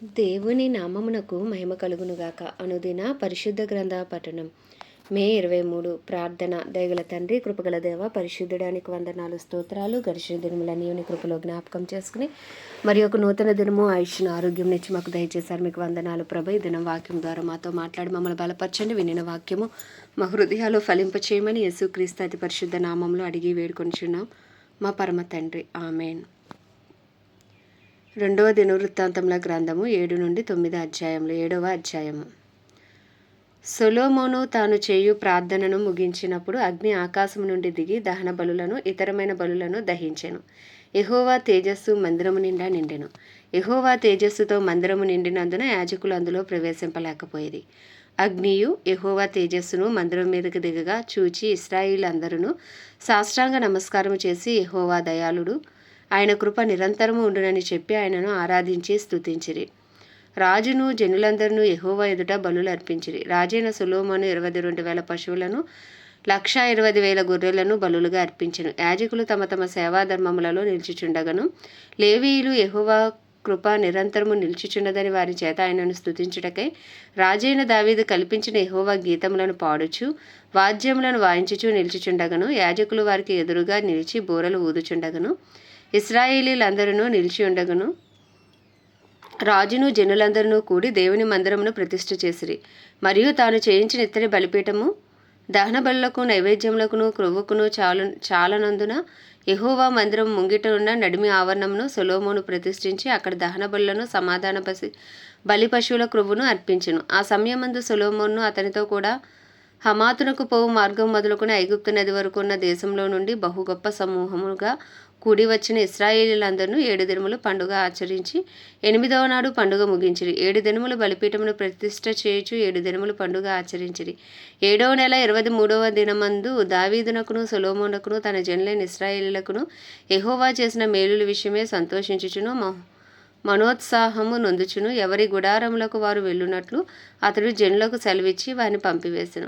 దేవుని నామమునకు మహిమ కలుగునుగాక. అనుదిన పరిశుద్ధ గ్రంథ పఠనం. మే 23. ప్రార్థన. దయగల తండ్రి, కృపగల దేవ, పరిశుద్ధుడానికి వందనాలు, స్తోత్రాలు. గడిచిన దినములన్నీ నీ కృపలో జ్ఞాపకం చేసుకుని మరి ఒక నూతన దినము ఆయుష్ను ఆరోగ్యం నుంచి మాకు దయచేశారు. మీకు వందనాలు ప్రభు. ఈ దినం వాక్యం ద్వారా మాతో మాట్లాడి మమ్మల్ని బలపరచండి. వినిన వాక్యము మా హృదయాలు ఫలింపచేయమని యేసుక్రీస్తు అతి పరిశుద్ధ నామంలో అడిగి వేడుకొనిచున్నాం మా పరమ తండ్రి. ఆమెన్. 2వ దినవృత్తాంతముల గ్రంథము 7 నుండి 9 అధ్యాయములు. 7వ అధ్యాయము. సొలొమోను తాను చేయు ప్రార్థనను ముగించినప్పుడు అగ్ని ఆకాశము నుండి దిగి దహన బలులను ఇతరమైన బలులను దహించెను. యెహోవా తేజస్సు మందిరము నిండా నిండెను. యెహోవా తేజస్సుతో మందిరము నిండినందున యాజకులు అందులో ప్రవేశింపలేకపోయేది. అగ్నియు యెహోవా తేజస్సును మందిరం మీదకి దిగగా చూచి ఇశ్రాయేలీయులందరూ సాష్టాంగ నమస్కారము చేసి, యెహోవా దయాళుడు, ఆయన కృప నిరంతరము ఉండునని చెప్పి ఆయనను ఆరాధించి స్తుతించిరి. రాజును జనులందరూ యెహోవా ఎదుట బలులు అర్పించిరి. రాజైన సొలొమోను 22,000 పశువులను 120,000 గొర్రెలను బలులుగా అర్పించెను. యాజకులు తమ తమ సేవాధర్మములలో నిలిచిచుండగను, లేవీయులు యెహోవా కృప నిరంతరము నిలిచిచున్నదని వారి చేత ఆయనను స్తుతించుటకై రాజైన దావీదు కల్పించిన యెహోవా గీతములను పాడుచు వాద్యములను వాయించుచు నిలిచిచుండగను. యాజకులు వారికి ఎదురుగా నిలిచి బూరలు ఊదుచుండగను. ఇశ్రాయేలీలందరూ నిలిచి ఉండగను. రాజును జనులందరూ కూడి దేవుని మందిరమును ప్రతిష్ఠ చేసిరి. మరియు తాను చేయించిన ఇత్తడి బలిపీఠము దహన బలులకు నైవేద్యములకును క్రొవ్వుకును చాలనందున యెహోవా మందిరం ముంగిట ఉన్న నడిమి ఆవరణమును సొలొమోను ప్రతిష్ఠించి అక్కడ దహన బలులను సమాధాన బలి పశువుల క్రొవ్వును అర్పించెను. ఆ సమయమందు సొలొమోను అతనితో కూడా హమాతునకు పోవు మార్గం మొదలుకొని ఐగుప్తు నది వరకు ఉన్న దేశంలో నుండి బహు గొప్ప సమూహముగా కూడి వచ్చిన ఇశ్రాయేలీయులందరూ 7 దినములు పండుగ ఆచరించి 8వ నాడు పండుగ ముగించిరి. 7 దినములు బలిపీఠమును ప్రతిష్ఠ చేయుచు 7 దినములు పండుగ ఆచరించిరి. 7వ నెల 23వ దినమందు దావీదునకును సొలొమోనుకును తన జనులైన ఇశ్రాయేలీయులకును యెహోవా చేసిన మేలుల విషయమే సంతోషించుచును మనోత్సాహము నొందుచును. ఎవరి గుడారములకు వారు వెళ్ళునట్లు అతడు జనులకు సెలవిచ్చి వారిని పంపివేసెను.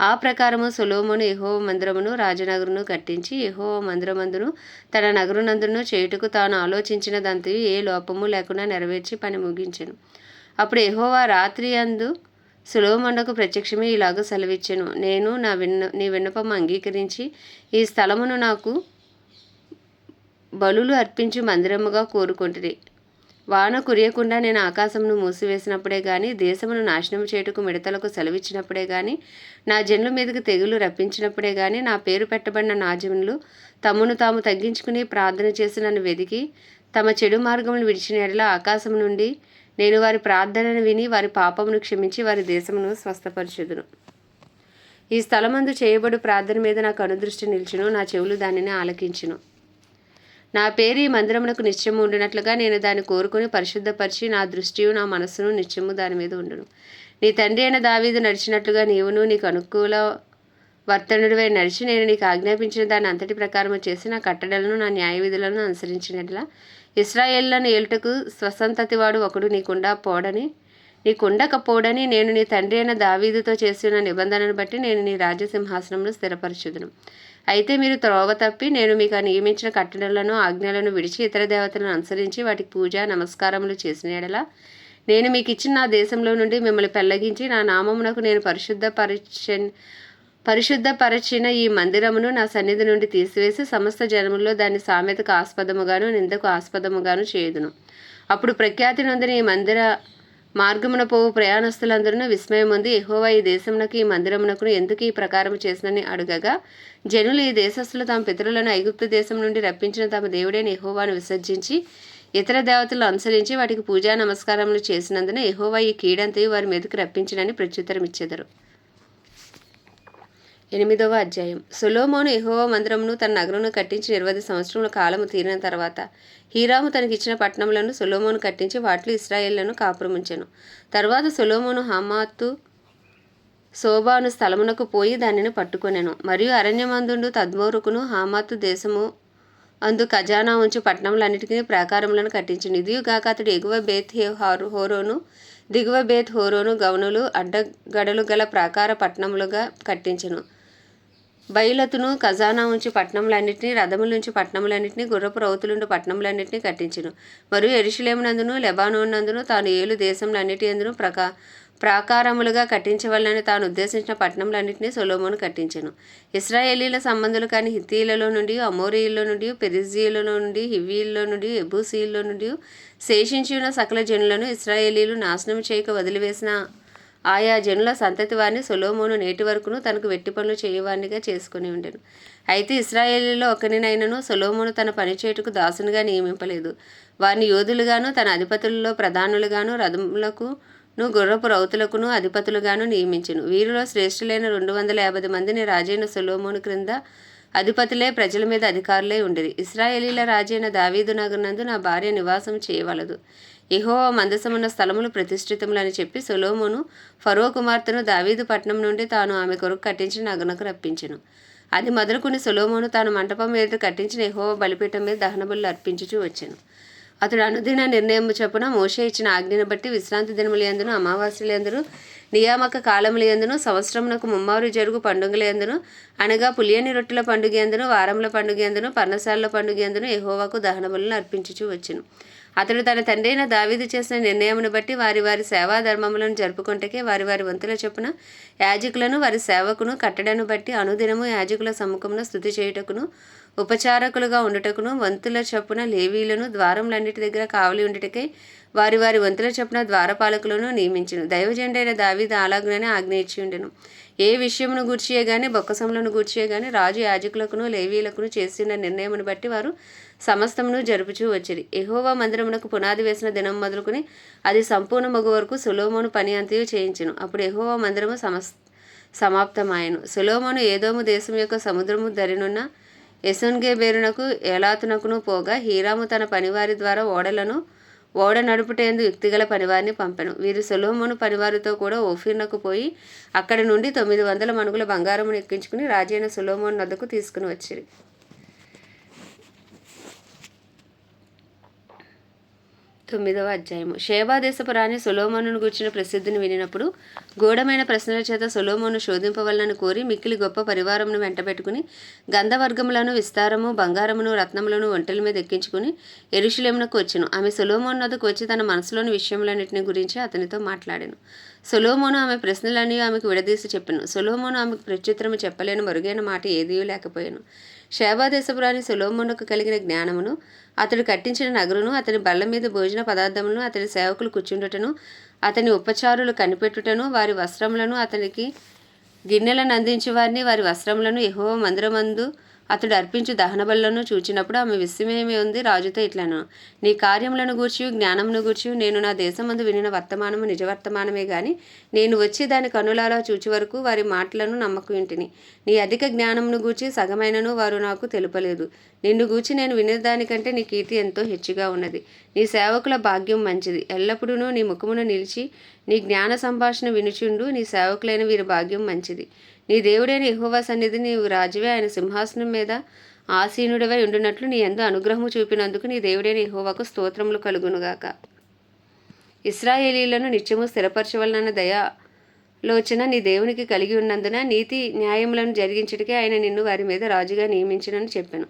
ఆ ప్రకారము సొలొమోను యెహోవా మందిరమును రాజనగరును కట్టించి యెహోవా మందిరమందును తన నగరునందును చేయుటకు తాను ఆలోచించినదంతయు ఏ లోపము లేకుండా నెరవేర్చి పని ముగించెను. అప్పుడు యెహోవా రాత్రి అందు సొలొమోనుకు ప్రత్యక్షమే ఇలాగ సెలవిచ్చెను. నేను నీ విన్నపము అంగీకరించి ఈ స్థలమును నాకు బలులు అర్పించు మందిరముగా కోరుకొంటిని. వాన కురియకుండా నేను ఆకాశమును మూసివేసినప్పుడే గాని, దేశమును నాశనం చేయుటకు మిడతలకు సెలవిచ్చినప్పుడే గాని, నా జనుల మీదకి తెగులు రప్పించినప్పుడే గాని, నా పేరు పెట్టబడిన నా జనులు తమను తాము తగ్గించుకుని ప్రార్థన చేసి నన్ను వెదికి తమ చెడు మార్గమును విడిచిన యెడల ఆకాశము నుండి నేను వారి ప్రార్థనను విని వారి పాపమును క్షమించి వారి దేశమును స్వస్థపరచుదును. ఈ స్థలమందు చేయబడు ప్రార్థన మీద నాకు అనుదృష్టి నిలిచును, నా చెవులు దానిని ఆలకించును. నా పేరు ఈ మందిరమునకు నిత్యము ఉండినట్లుగా నేను దాన్ని కోరుకుని పరిశుద్ధపరిచి నా దృష్టియు నా మనస్సును నిత్యము దాని మీద ఉండును. నీ తండ్రి అయిన దావీదు నడిచినట్లుగా నీవును నీకు అనుకూల వర్తనుడివై నడిచి నేను నీకు ఆజ్ఞాపించిన దాన్ని అంతటి ప్రకారము చేసి నా కట్టడలను నా న్యాయ విధులను అనుసరించినట్లా ఇశ్రాయేలులను ఏలుటకు స్వసంతతివాడు ఒకడు నీకుండకపోడని నేను నీ తండ్రి అయిన దావీదుతో చేసిన నిబంధనను బట్టి నేను నీ రాజ్యసింహాసనంలో స్థిరపరచుదును. అయితే మీరు త్రోవ తప్పి నేను మీకు నియమించిన కట్టడలను ఆజ్ఞలను విడిచి ఇతర దేవతలను అనుసరించి వాటికి పూజ నమస్కారములు చేసిన యెడల నేను మీకు ఇచ్చిన నా దేశంలో నుండి మిమ్మల్ని పెళ్లగించి నా నామమునకు నేను పరిశుద్ధపరచిన ఈ మందిరమును నా సన్నిధి నుండి తీసివేసి సమస్త జనముల్లో దాన్ని సామెతకు ఆస్పదముగాను నిందకు ఆస్పదముగాను చేయుదును. అప్పుడు ప్రఖ్యాతి నొందిన ఈ మందిర మార్గమున పోవు ప్రయాణస్తులందరూ విస్మయం పొంది యెహోవా ఈ దేశమునకు ఈ మందిరమునకు ఎందుకు ఈ ప్రకారం చేసినని అడుగగా, జనులు ఈ దేశస్థులు తమ పితరులను ఐగుప్తు దేశం నుండి రప్పించిన తమ దేవుడైన యెహోవాను విసర్జించి ఇతర దేవతలను అనుసరించి వాటికి పూజా నమస్కారములు చేసినందున యెహోవా ఈ కీడంతయు వారి మీదకు రప్పించినని ప్రత్యుత్తరం ఇచ్చెదరు. 8వ అధ్యాయం. సొలొమోను యెహోవా మందిరమును తన నగరును కట్టించి 20 సంవత్సరముల కాలము తీరిన తర్వాత హీరాము తనకిచ్చిన పట్టణములను సొలొమోను కట్టించి వాటిలో ఇశ్రాయేలులను కాపురముంచెను. తర్వాత సొలొమోను హమాతు సోబాను స్థలమునకు పోయి దానిని పట్టుకొనెను. మరియు అరణ్యమందుండు తద్మోరుకును హమాతు దేశము అందు ఖజానా ఉంచు పట్టణములన్నిటికీ ప్రాకారములను కట్టించెను. ఇదియుగాక అతడు ఎగువ బేత్ హోరోను దిగువ బేత్ హోరోను గవనులు అడ్డగడలు గల ప్రాకార పట్టణములుగా కట్టించెను. బయలతును ఖజానా ఉంచి పట్టణములన్నింటినీ, రథములుంచి పట్టణములన్నింటినీ, గుర్రపు రౌతులుండు పట్టణములన్నింటినీ కట్టించెను. మరియు యెరూషలేమునందును లెబానోనునందును తాను ఏలు దేశములన్నిటి యందును ప్రాకారములుగా కట్టించవలనని తాను ఉద్దేశించిన పట్టణములన్నింటినీ సొలొమోను కట్టించెను. ఇశ్రాయేలీల సంబంధులు కాని హిత్తీయులలో నుండి, అమోరీయుల్లో నుండి, పెరిజ్జీయులలో నుండి, హివ్వీయుల్లో నుండి, యెబూసీయుల్లో నుండి శేషించి ఉన్న సకల జనులను ఇశ్రాయేలీలు నాశనం చేయక వదిలివేసిన ఆయా జనుల సంతతి వారిని సొలొమోను నేటి వరకును తనకు వెట్టి పనులు చేయువానిగా చేసుకుని ఉండెను. అయితే ఇశ్రాయేలీలో ఒకరినైనను సొలొమోను తన పనిచేయుటకు దాసునిగా నియమింపలేదు. వారిని యోధులుగాను, తన అధిపతులలో ప్రధానులుగాను, రథములకును గుర్రపు రౌతులకును అధిపతులుగాను నియమించెను. వీరిలో శ్రేష్ఠులైన 250 మందిని రాజైన సొలొమోను క్రింద అధిపతులే ప్రజల మీద అధికారులై ఉండిరి. ఇశ్రాయేలీల రాజైన దావీదు నగరునందు నా భార్య నివాసం చేయవలదు. యెహోవా మందసమున్న స్థలములు ప్రతిష్ఠితములని చెప్పి సొలొమోను ఫరో కుమార్తెను దావీదు పట్టణం నుండి తాను ఆమె కొరకు కట్టించిన నగరునకు రప్పించెను. అది మొదలుకొని సొలొమోను తాను మంటపం మీద కట్టించిన యెహోవా బలిపీఠం మీద దహనబలులు అర్పించుచూ వచ్చెను. అతడు అనుదిన నిర్ణయము చొప్పున మోషే ఇచ్చిన ఆజ్ఞను బట్టి విశ్రాంతి దినములందును, అమావాస్యలందును, నియామక కాలములందును, సంవత్సరమునకు ముమ్మారు జరుగు పండుగలందును, అనగా పులియని రొట్టెల పండుగ యందును, వారముల పండుగ యందును, పర్ణశాలల పండుగ యందును యెహోవాకు దహనబలులను అర్పించుచూ వచ్చెను. అతడు తన తండ్రి అయిన దావీదు చేసిన నిర్ణయమును బట్టి వారి వారి సేవా ధర్మములను జరుపుకొంటకే వారి వారి వంతుల చొప్పున యాజకులను వారి సేవకును కట్టడను బట్టి అనుదినము యాజకుల సమ్ముఖమున స్తుతి చేయుటకును, ఉపచారకులుగా ఉండుటకును, వంతుల చొప్పున లేవీలను ద్వారములన్నిటి దగ్గర కావలి ఉండుటకై వారి వారి వంతుల చొప్పున ద్వారపాలకులను నియమించెను. దైవజనుడైన దావీదు అలాగుననే ఆజ్ఞ ఇచ్చి ఉండెను. ఏ విషయమును గూర్చియే గాని, బొక్కసములను గూర్చియే గాని రాజు యాజకులకును లేవీలకును చేసిన నిర్ణయమును బట్టి వారు సమస్తమును జరుపుచూ వచ్చిరి. యెహోవా మందిరమునకు పునాది వేసిన దినం మొదలుకొని అది సంపూర్ణ మగు వరకు సొలొమోను పని అంతయు చేయించెను. అప్పుడు యెహోవా మందిరము సమాప్తమాయెను. సొలొమోను ఏదోము దేశం యొక్క సముద్రము దరినున్న ఎసోన్గెబెరునకు ఏలాతునకును పోగా, హీరాము తన పనివారి ద్వారా ఓడ నడుపుటయందు యుక్తిగల పనివారిని పంపెను. వీరు సొలొమోను పనివారితో కూడా ఓఫీరునకు పోయి అక్కడి నుండి 900 మణుగుల బంగారమును ఎక్కించుకుని రాజైన సొలొమోను వద్దకు తీసుకుని వచ్చిరి. 9వ అధ్యాయము. షేబా దేశపు రాణి సొలొమోనును గూర్చిన ప్రసిద్ధిని వినినప్పుడు గూఢమైన ప్రశ్నల చేత సొలొమోను శోధింపవలనని కోరి మిక్కిలి గొప్ప పరివారమును వెంటబెట్టుకుని గంధవర్గములను, విస్తారము, బంగారమును, రత్నములను ఒంటెల మీద ఎక్కించుకుని యెరూషలేమునకు వచ్చెను. ఆమె సొలొమోను వద్దకు వచ్చి తన మనసులోని విషయములన్నిటిని గురించి అతనితో మాట్లాడెను. సొలొమోను ఆమె ప్రశ్నలన్నీ ఆమెకు విడదీసి చెప్పెను. సొలొమోను ఆమెకు ప్రత్యుత్తరము చెప్పలేని మరుగైన మాట ఏదీయూ లేకపోయాను. షేబా దేశపు రాణి సొలొమోనుకు కలిగిన జ్ఞానమును, అతడు కట్టించిన నగరును, అతని బల్ల మీద భోజన పదార్థములను, అతని సేవకులు కూర్చుండుటను, అతని ఉపచారులు కనిపెట్టుటను, వారి వస్త్రములను, అతనికి గిన్నెలను అందించు వారిని, వారి వస్త్రములను, యెహోవా మందిరమందు అతడు అర్పించు దహనబలులను చూచినప్పుడు ఆమె విస్మయమే ఉంది. రాజుతో ఇట్లను: నీ కార్యములను గూర్చియు జ్ఞానమును గూర్చియు నేను నా దేశమందు వినిన వర్తమానము నిజవర్తమానమే గాని నేను వచ్చి దాని కన్నులారా చూచి వరకు వారి మాటలను నమ్మకుంటిని. నీ అధిక జ్ఞానమును గూర్చి సగమైనను వారు నాకు తెలుపలేదు. నిన్ను గూర్చి నేను వినేదానికంటే నీ కీర్తి ఎంతో హెచ్చుగా ఉన్నది. నీ సేవకుల భాగ్యం మంచిది. ఎల్లప్పుడూ నీ ముఖమును నిలిచి నీ జ్ఞాన సంభాషణ వినుచుండు. నీ సేవకులైన వీరి భాగ్యం మంచిది. నీ దేవుడైన యెహోవా సన్నిధి నీవు రాజువే, ఆయన సింహాసనం మీద ఆసీనుడివై ఉండునట్లు నీ యందు అనుగ్రహము చూపినందుకు నీ దేవుడైన యెహోవాకు స్తోత్రములు కలుగునుగాక. ఇశ్రాయేలీయులను నిత్యము స్థిరపరచవలనన్న దయాలోచన నీ దేవునికి కలిగి ఉన్నందున నీతి న్యాయములను జరిగించుటకే ఆయన నిన్ను వారి మీద రాజుగా నియమించునని చెప్పెను.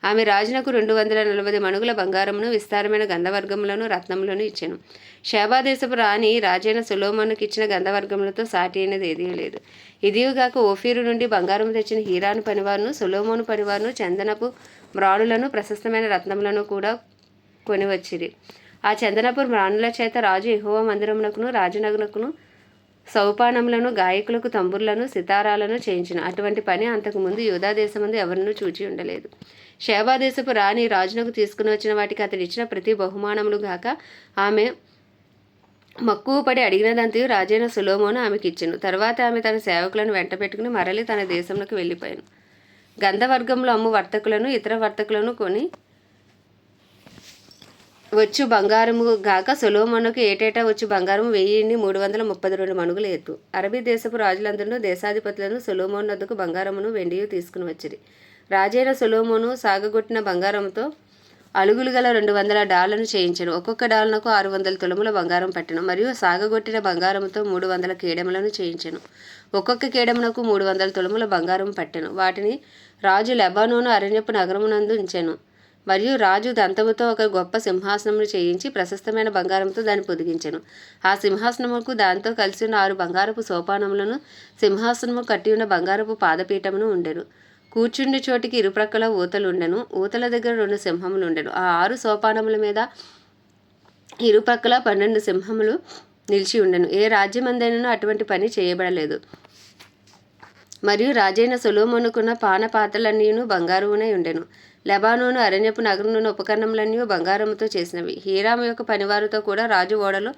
ఆమె రాజునకు 240 మణుగుల బంగారమును, విస్తారమైన గంధవర్గములను, రత్నములను ఇచ్చెను. షేబా దేశపు రాణి రాజైన సొలొమోనుకు ఇచ్చిన గంధవర్గములతో సాటి అయినది ఏదీ లేదు. ఇదియుగాక ఓఫీరు నుండి బంగారము తెచ్చిన హీరాను పనివారును, సొలొమోను పనివారును చందనపు మ్రాణులను, ప్రశస్తమైన రత్నములను కూడా కొనివచ్చిరి. ఆ చందనపు మ్రాణుల చేత రాజు యెహోవా మందిరమునకును రాజనగరునకును సౌపానములను, గాయకులకు తంబుర్లను, సితారాలను చేయించును. అటువంటి పని అంతకుముందు యూదా దేశమందు ఎవరినూ చూచి ఉండలేదు. షేబా దేశపు రాణి రాజునకు తీసుకుని వచ్చిన వాటికి అతడు ఇచ్చిన ప్రతి బహుమానములు గాక ఆమె మక్కువ పడి అడిగినదంతయు రాజైన సొలొమోను ఆమెకి ఇచ్చెను. తర్వాత ఆమె తన సేవకులను వెంట పెట్టుకుని మరలి తన దేశంలోకి వెళ్ళిపోయాను. గంధవర్గంలో అమ్ము వర్తకులను, ఇతర వర్తకులను కొని వచ్చు బంగారము గాక సొలొమోనుకు ఏటేటా వచ్చు బంగారము 1332 మణుగుల ఎత్తు. అరబీ దేశపు రాజులందరూ దేశాధిపతులను సొలొమోను వద్దకు బంగారమును వెండియు తీసుకుని వచ్చిరి. రాజైన సొలొమోను సాగగొట్టిన బంగారముతో అలుగులు గల 200 డాళ్లను చేయించెను. ఒక్కొక్క డాలునకు 600 తులముల బంగారం పట్టెను. మరియు సాగగొట్టిన బంగారముతో 300 కేడములను చేయించెను. ఒక్కొక్క కేడమునకు 300 తులముల బంగారం పట్టెను. వాటిని రాజు లెబానోను అరణ్యపు నగరమునందు ఉంచెను. మరియు రాజు దంతముతో ఒక గొప్ప సింహాసనమును చేయించి ప్రశస్తమైన బంగారంతో దాన్ని పొదిగించెను. ఆ సింహాసనముకు దానితో కలిసి ఉన్న 6 బంగారపు సోపానములను, సింహాసనము కట్టి ఉన్న బంగారపు పాదపీఠమును ఉండెను. కూర్చుండి చోటికి ఇరుప్రక్కల ఊతలుండెను. ఊతల దగ్గర 2 సింహములు ఉండెను. ఆ 6 సోపానముల మీద ఇరుప్రక్కల 12 సింహములు నిలిచి ఉండెను. ఏ రాజ్యమందైనను అటువంటి పని చేయబడలేదు. మరియు రాజైన సొలొమోనుకున్న పానపాత్రలన్నీను బంగారమునై ఉండెను. లెబానోను అరణ్యపు నగరమున ఉపకరణములన్నీ బంగారముతో చేసినవి. హీరాము యొక్క పనివారితో కూడా రాజు ఓడలో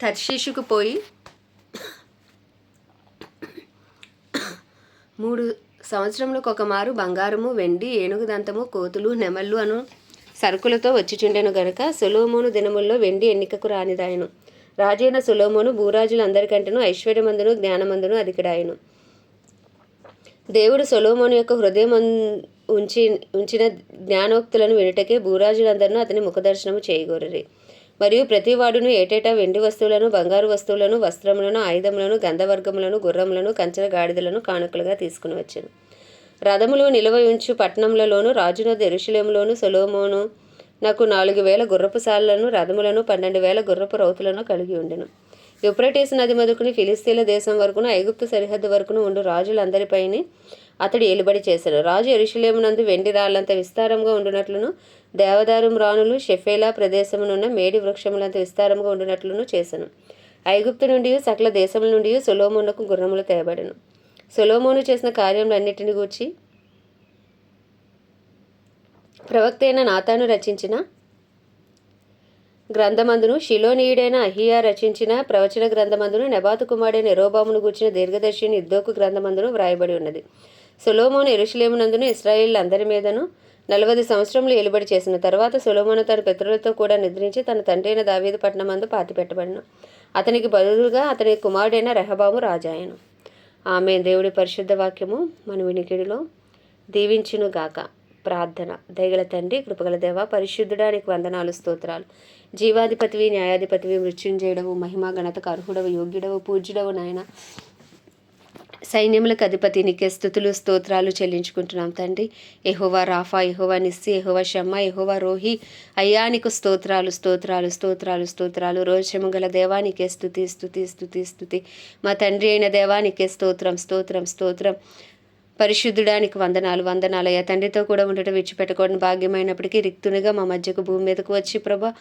తర్షీషుకు పోయి 3 సంవత్సరములకు ఒకమారు బంగారము, వెండి, ఏనుగు దంతము, కోతులు, నెమళ్ళు అను సరుకులతో వచ్చిచుండెను గనుక సొలొమోను దినముల్లో వెండి ఎన్నికకు రానిదాయను. రాజైన సొలొమోను భూరాజులందరికంటేనూ ఐశ్వర్యమందును జ్ఞానమందును అధికుడాయను. దేవుడు సొలొమోను యొక్క హృదయం ఉంచిన జ్ఞానోక్తులను వినుటకే భూరాజులందరూ అతని ముఖదర్శనము చేయగోరిరి. మరియు ప్రతివాడును ఏటేటా వెండి వస్తువులను, బంగారు వస్తువులను, వస్త్రములను, ఆయుధములను, గంధవర్గములను, గుర్రములను, కంచెల గాడిదలను కానుకలుగా తీసుకుని వచ్చాను. రథములు నిలువ ఉంచు పట్టణములలోను రాజునొద్ద యెరూషలేములోను సొలొమోను నాకు 4000 గుర్రపు సాళ్లను, రథములను, 12,000 గుర్రపు రౌతులను కలిగి ఉండెను. యూఫ్రటీసు నది మొదలుకుని ఫిలిస్తీన్ల దేశం వరకును, ఐగుప్తు సరిహద్దు వరకును ఉండు రాజులందరిపైని అతడు ఏలుబడి చేశాడు. రాజు యెరూషలేమునందు వెండి రాళ్లంత విస్తారంగా ఉండునట్లును, దేవదారు మ్రానులు షెఫేలా ప్రదేశమునున్న మేడి వృక్షములంత విస్తారంగా ఉండునట్లును చేశాను. ఐగుప్తు నుండి సకల దేశముల నుండి సొలొమోనుకు గుర్రములు తేబడెను. సొలొమోను చేసిన కార్యములన్నిటిని గూర్చి ప్రవక్త అయిన నాతాను రచించిన గ్రంథమందును, షిలోనీయుడైన అహియా రచించిన ప్రవచన గ్రంథమందును, నెబాతు కుమారుడైన యెరోబామును గూర్చిన దీర్ఘదర్శిని ఇద్దోకు గ్రంథమందును వ్రాయబడి ఉన్నది. సొలొమోను యెరూషలేమునందును ఇశ్రాయేలీయులందరి మీదను 40 సంవత్సరములు ఏలుబడి చేసిన తర్వాత సొలొమోను తన పితరులతో కూడా నిద్రించి తన తండ్రి అయిన దావీదు పట్టణమందు పాతిపెట్టబడెను. అతనికి బదులుగా అతని కుమారుడైన రెహబాము రాజాయను. ఆమె దేవుడి పరిశుద్ధ వాక్యము మన వినికిడిలో దీవించునుగాక. ప్రార్థన. దయగల తండ్రి, కృపగల దేవ, పరిశుద్ధుడా, నీకు వందనాలు, స్తోత్రాలు. జీవాధిపతివి, న్యాయాధిపతివి, మృత్యుంజయుడవు, మహిమా ఘనతకు అర్హుడవు, యోగ్యుడవు, పూజ్యుడవు నాయన. సైన్యములకు అధిపతి, నీకే స్తుతులు స్తోత్రాలు చెల్లించుకుంటున్నాం తండ్రి. యెహోవా రాఫా, యెహోవా నిస్సి, యెహోవా షమ్మా, యెహోవా రోహి, అయ్యా నీకు స్తోత్రాలు స్తోత్రాలు స్తోత్రాలు స్తోత్రాలు. రోషము గల దేవా నీకే స్తుతి స్తుతి స్తుతి స్తుతి. మా తండ్రి అయిన దేవా నీకే స్తోత్రం స్తోత్రం స్తోత్రం. పరిశుద్ధుడానికి వందనాలు వందనాలయ్యా. తండ్రితో కూడా ఉండటం విడిచిపెట్టకూడని భాగ్యమైనప్పటికీ రిక్తునిగా మా మధ్యకు భూమి మీదకు వచ్చి ప్రభా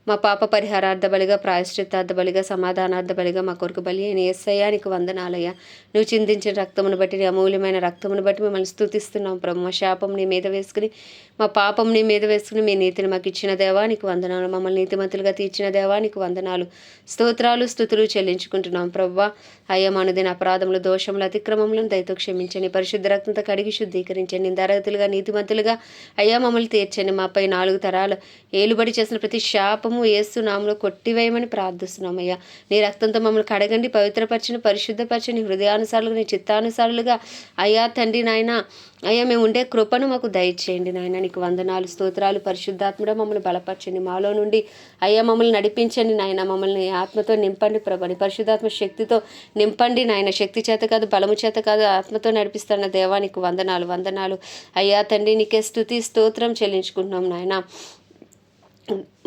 మా పాప పరిహారార్థ బలిగా, ప్రాయశ్చిత్తార్థ బలిగా, సమాధానార్థ బలిగా మా కొరకు బలి అయిన యేసయ్యా నీకు వందనాలయ్యా. నువ్వు చిందించిన రక్తమును బట్టి, నీ అమూల్యమైన రక్తమును బట్టి మిమ్మల్ని స్తుతిస్తున్నాం ప్రభు. మా శాపం నీ మీద వేసుకుని, మా పాపం నీ మీద వేసుకుని మీ నీతిని మాకు ఇచ్చిన దేవా నీకు వందనాలు. మమ్మల్ని నీతిమంతులుగా తీర్చిన దేవా నీకు వందనాలు. స్తోత్రాలు స్తుతులు చెల్లించుకుంటున్నాం ప్రభు. అయ్యా మనదిన అపరాధములు, దోషములు, అతిక్రమములను దయతో క్షమించండి. పరిశుద్ధ రక్తంతో కడిగి శుద్ధీకరించండి. నిందారహితులుగా, నీతిమంతులుగా అయ్యా మమ్మల్ని తీర్చండి. మాపై 4 తరాలు ఏలుబడి చేసిన ప్రతి శాపము యేసు నామములో కొట్టివేయమని ప్రార్థిస్తున్నాం అయ్యా. నీ రక్తంతో మమ్మల్ని కడగండి, పవిత్రపరచండి, పరిశుద్ధపరచండి. హృదయానుసారులుగా, నీ చిత్తానుసారులుగా అయ్యా తండ్రి నాయన అయ్యా మేము ఉండే కృపను మాకు దయచేయండి నాయన. నీకు వందనాలు స్తోత్రాలు. పరిశుద్ధాత్ముడా మమ్మల్ని బలపరచండి, మాలో నుండి అయ్యా మమ్మల్ని నడిపించండి నాయన. మమ్మల్ని ఆత్మతో నింపండి ప్రభని, పరిశుద్ధాత్మ శక్తితో నింపండి నాయన. శక్తి చేత కాదు, బలము చేత కాదు, ఆత్మతో నడిపిస్తున్న దేవా నీకు వందనాలు వందనాలు అయ్యా తండ్రి. నీకే స్తుతి స్తోత్రం చెల్లించుకుంటున్నాం నాయన.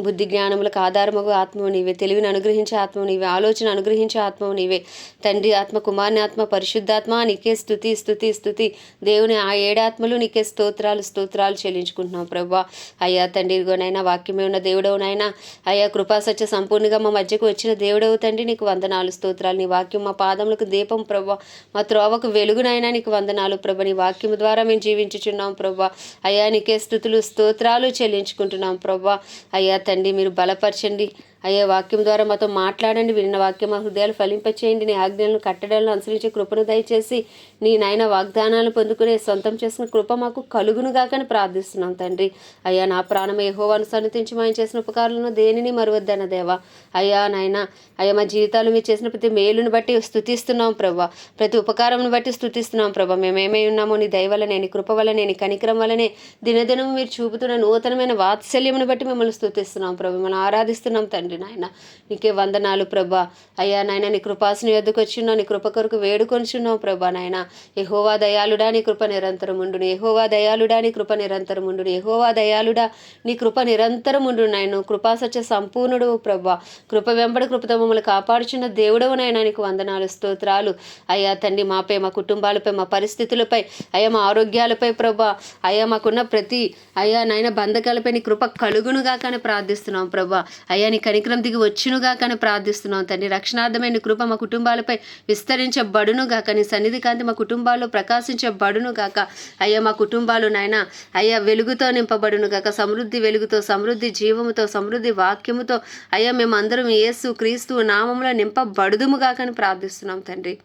బుద్ధి జ్ఞానములకు ఆధారముగా ఆత్మవు నీవే, తెలివిని అనుగ్రహించే ఆత్మవు నీవే, ఆలోచన అనుగ్రహించే ఆత్మవు నీవే తండ్రి. ఆత్మ, కుమారుని ఆత్మ, పరిశుద్ధాత్మ నీకే స్తుతి స్తుతి స్తుతి. దేవుని ఆ 7 ఆత్మలు నీకే స్తోత్రాలు స్తోత్రాలు చెల్లించుకుంటున్నాం ప్రభా. అయ్యా తండ్రి, ఇదిగోనైనా వాక్యమే ఉన్న దేవుడవునైనా అయ్యా కృపాసత్య సంపూర్ణంగా మా మధ్యకు వచ్చిన దేవుడవు తండ్రి నీకు వందనాలు స్తోత్రాలు. నీ వాక్యం మా పాదములకు దీపం ప్రభా, మా త్రోవకు వెలుగునైనా నీకు వందనాలు ప్రభా. నీ వాక్యం ద్వారా మేము జీవించుచున్నాం ప్రభా. అయ్యా నీకే స్తుతులు స్తోత్రాలు చెల్లించుకుంటున్నాం ప్రభా. అయ్యా తండ్రి మీరు బలపరచండి అయ్యా వాక్యం ద్వారా మాతో మాట్లాడండి, విన్న వాక్యం మా హృదయాలు ఫలింపచేయండి, నీ ఆజ్ఞలను కట్టడాలను అనుసరించే కృపను దయచేసి నీ నాయన వాగ్దానాలను పొందుకునే సొంతం చేసిన కృప మాకు కలుగునుగాకని ప్రార్థిస్తున్నాం తండ్రి. అయ్యా నా ప్రాణం యెహోవాను సన్నిధించి ఆయన చేసిన ఉపకారాలను దేనిని మరువద్దన్న దేవా. అయ్యా నాయన అయ్యా మా జీవితాలు మీరు చేసిన ప్రతి మేలును బట్టి స్తుతిస్తున్నాం ప్రభా, ప్రతి ఉపకారంను బట్టి స్తుతిస్తున్నాం ప్రభా. మేమేమై ఉన్నామో నీ దయ వల్లనే, నీ కృప వల్లనే, నీ కనికరం వల్లనే, దినదినం మీరు చూపుతున్న నూతనమైన వాత్సల్యమును బట్టి మిమ్మల్ని స్తుతిస్తున్నాం ప్రభా, మిమ్మల్ని ఆరాధిస్తున్నాం తండ్రి. నాయన నీకే వందనాలు ప్రభా. అయ్యా నాయన నీ కృపాసన ఎద్దుకు వచ్చిన్నావు, నీ కృప కొరకు వేడుకొనిచున్నావు ప్రభా. నాయన యెహోవా దయాళుడా నీ కృప నిరంతరముండును, యెహోవా దయాళుడా నీ కృప నిరంతరముండును, యెహోవా దయాళుడా నీ కృప నిరంతరముండు. నాయన కృపా సత్య సంపూర్ణుడు ప్రభా, కృప వెంబడి కృపతో మమ్మల్ని కాపాడుచున్న దేవుడవు నాయన నీకు వందనాలు స్తోత్రాలు. అయ్యా తండ్రి మాపై, మా కుటుంబాలపై, మా పరిస్థితులపై, అయ్యా మా ఆరోగ్యాలపై ప్రభా, అయ్యా మాకున్న ప్రతి అయ్యా నాయన బంధకాలపై నీ కృప కలుగునుగా కానీ ప్రార్థిస్తున్నాం ప్రభా. అయ్యా నీ కనికరం దిగి వచ్చునుగా కానీ ప్రార్థిస్తున్నాం తండ్రి. రక్షణార్థమైన కృప మా కుటుంబాలపై విస్తరించబడునుగా కానీ, సన్నిధి కాంతి మా కుటుంబాల్లో ప్రకాశించబడునుగాక. అయ్యా మా కుటుంబాలు నాయన అయ్యా వెలుగుతో నింపబడునుగాక, సమృద్ధి వెలుగుతో, సమృద్ధి జీవముతో, సమృద్ధి వాక్యముతో అయ్యా మేమందరం యేసు క్రీస్తు నామములో నింపబడుదుముగా కానీ ప్రార్థిస్తున్నాం తండ్రి.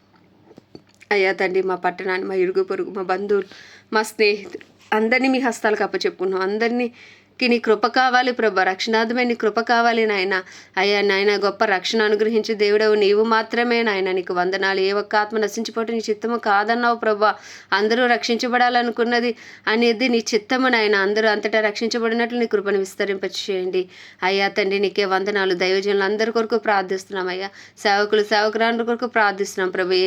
అయ్యా తండ్రి మా పట్టణాన్ని, మా ఇరుగు పొరుగు, మా బంధువులు, మా స్నేహితులు అందరినీ మీ హస్తాలకు అప్పచెప్పుకున్నాం. అందరినీ నీ కృప కావాలి ప్రభా, రక్షణార్థమైన నీ కృప కావాలి నాయన. అయ్యా నాయన గొప్ప రక్షణ అనుగ్రహించి దేవుడవు నీవు మాత్రమే నాయన, నీకు వందనాలు. ఏ ఒక్క ఆత్మ నశించిపోవటం నీ చిత్తము కాదన్నావు ప్రభా. అందరూ రక్షించబడాలనుకున్నది అనేది నీ చిత్తము నాయన. అందరూ అంతటా రక్షించబడినట్లు నీ కృపను విస్తరింపచేయండి. అయ్యా తండ్రి నీకే వందనాలు. దైవజనులు అందరి కొరకు ప్రార్థిస్తున్నాం అయ్యా, సేవకులు సేవకురాండ్ర కొరకు ప్రార్థిస్తున్నాం ప్రభు.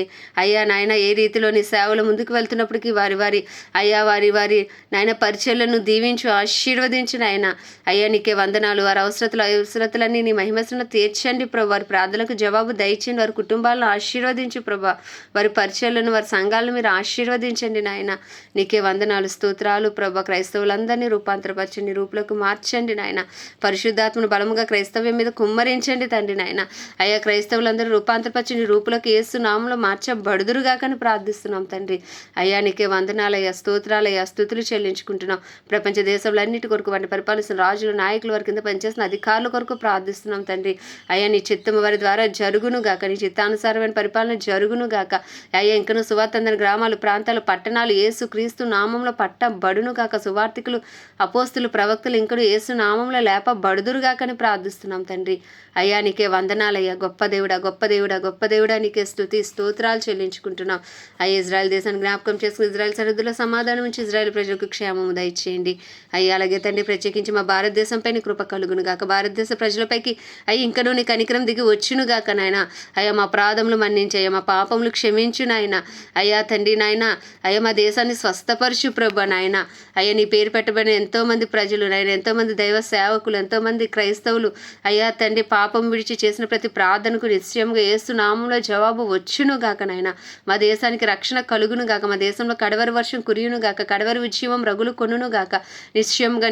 అయ్యా నాయన ఏ రీతిలో నీ సేవలు ముందుకు వెళ్తున్నప్పటికీ వారి అయ్యా వారి నాయన పరిచర్లను దీవించు, ఆశీర్వదించు నాయన. అయ్యా నీకే వందనాలు. వారి అవసరతలన్నీ నీ మహిమస్సును తీర్చండి ప్రభు. వారి ప్రార్థనలకు జవాబు దయచేయండి. వారి కుటుంబాలను ఆశీర్వదించు ప్రభా. వారి పరిచయాలను, వారి సంఘాలను మీరు ఆశీర్వదించండి నాయన. నీకే వందనాలు స్తోత్రాలు ప్రభా. క్రైస్తవులందరినీ రూపాంతరపరచండి, రూపులకు మార్చండి నాయన. పరిశుద్ధాత్మను బలముగా క్రైస్తవ్యం మీద కుమ్మరించండి తండ్రి నాయన. అయ్యా క్రైస్తవులందరూ రూపాంతరపరచండి, రూపులకు యేసు నామములో మార్చబడుదురుగాకని ప్రార్థిస్తున్నాం తండ్రి. అయ్యా నీకే వందనాలయ్యా, స్తోత్రాలయ్యా, స్తుతులు చెల్లించుకుంటున్నాం. ప్రపంచ దేశంలో అన్నిటి కొరకు వారిని పరిపాలిస్తున్న రాజులు, నాయకులు, వారి కింద పనిచేసిన అధికారుల కొరకు ప్రార్థిస్తున్నాం తండ్రి. అయ్యా నీ చిత్తము వారి ద్వారా జరుగును గాక, నీ చిత్తానుసారమైన పరిపాలన జరుగును గాక. అయ్యా ఇంకనూ సువార్తందరి గ్రామాలు, ప్రాంతాలు, పట్టణాలు యేసు క్రీస్తు నామంలో పట్టబడును గాక. సువార్తికులు, అపోస్తులు, ప్రవక్తలు ఇంకనూ యేసు నామంలో లేపబడుదురుగాకని ప్రార్థిస్తున్నాం తండ్రి. అయ్యా నీకే వందనాలయ్యా, గొప్ప దేవుడా, గొప్ప దేవుడా, గొప్ప దేవుడా, నీకే స్తోత్రాలు చెల్లించుకుంటున్నాం. అయ్యా ఇజ్రాయెల్ దేశాన్ని జ్ఞాపకం చేసుకుని ఇజ్రాయెల్ సరిహద్దులో సమాధానం ఉంచి ఇజ్రాయెల్ ప్రజలకు క్షేమము దయచేయండి. అయ్యా అలాగే తండ్రి ప్రత్యేకించి మా భారతదేశంపై నీ కృప కలుగును గాక. భారతదేశ ప్రజలపైకి అయ్యి ఇంకనూ నీ కనికరం దిగి వచ్చును గాక నాయన. అయ్యా మా అపరాధములు మన్నించి, అయ్యా మా పాపములు క్షమించు నాయన. అయ్యా తండ్రి నాయన అయ్యా మా దేశాన్ని స్వస్థపరచు ప్రభా నాయన. అయ్యా నీ పేరు పెట్టబడిన ఎంతోమంది ప్రజలు నాయన, ఎంతోమంది దైవ సేవకులు, ఎంతోమంది క్రైస్తవులు అయ్యా తండ్రి పాపం విడిచి చేసిన ప్రతి ప్రార్థనకు నిశ్చయంగా యేసు నామంలో జవాబు వచ్చును గాక నాయన. మా దేశానికి రక్షణ కలుగును గాక. మా దేశంలో కడవరి వర్షం కురియును గాక, కడవరి ఉద్యమం రగులు కొనును గాక. నిశ్చయంగా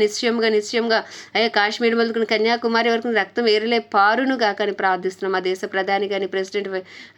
అయ్యా కాశ్మీర్ మొదలుకుని కన్యాకుమారి వరకు రక్తం ఏరలే పారును గాక అని ప్రార్థిస్తున్నాం. మా దేశ ప్రధాని కానీ, ప్రెసిడెంట్,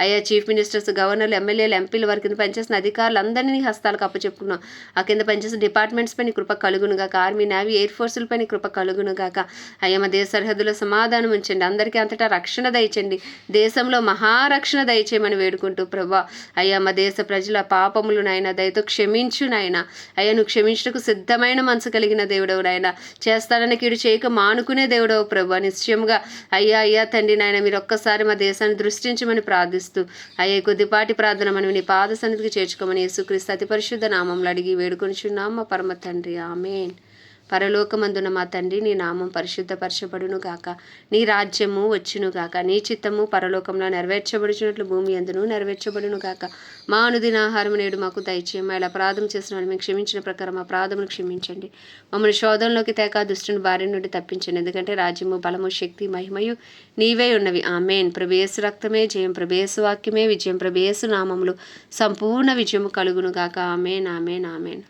అయ్యా చీఫ్ మినిస్టర్స్, గవర్నర్లు, ఎమ్మెల్యేలు, ఎంపీలు, వారి కింద పనిచేసిన అధికారులు అందరినీ నీ హస్తాలకు అప్పచెప్పుకున్నాం. ఆ కింద పనిచేసిన డిపార్ట్మెంట్స్ పైన కృప కలుగును గాక. ఆర్మీ, నేవీ, ఎయిర్ ఫోర్సులపైన కృప కలుగును గాక. అయ్యా మా దేశ సరిహద్దులో సమాధానం ఉంచండి. అందరికీ అంతటా రక్షణ దయచండి. దేశంలో మహారక్షణ దయచేయమని వేడుకుంటూ ప్రభా అయ్యా మా దేశ ప్రజల పాపములు నాయన దయతో క్షమించు నాయన. అయ్యా నువ్వు క్షమించటకు సిద్ధమైన మనసు కలిగిన దేవుడవు నాయన. చేస్తానని కీడు చేయక మానుకునే దేవుడవు ప్రభా. నిశ్చయంగా అయ్యా తండ్రి నాయన మీరు ఒక్కసారి మా దేశాన్ని దృష్టించమని ప్రార్థిస్తూ అయ్యా కొద్దిపాటి ప్రార్థన మనం నీ పాద సన్నిధికి చేర్చుకోమని యేసుక్రీస్తు అతి పరిశుద్ధ నామంలో అడిగి వేడుకొనిచున్నాం మా పరమ తండ్రి, ఆమేన్. పరలోకమందున మా తండ్రి నీ నామం పరిశుద్ధపరచబడును గాక. నీ రాజ్యము వచ్చును గాక. నీ చిత్తము పరలోకంలో నెరవేర్చబడుచున్నట్లు భూమి యందును నెరవేర్చబడును గాక. మా అనుదిన ఆహారం నేడు మాకు దయచేయము. ఇలా అపరాధం చేసిన వాళ్ళు మేము క్షమించిన ప్రకారం మా అపరాధములు క్షమించండి. మమ్మల్ని శోధనలోకి తేక దుష్టుని బారి నుండి తప్పించండి. ఎందుకంటే రాజ్యము, బలము, శక్తి, మహిమయు నీవే ఉన్నవి, ఆమేన్. ప్రభు యేసు రక్తమే జయం, ప్రభు యేసు వాక్యమే విజయం, ప్రభు యేసు నామములు సంపూర్ణ విజయము కలుగును గాక. ఆమేన్, ఆమేన్, ఆమేన్.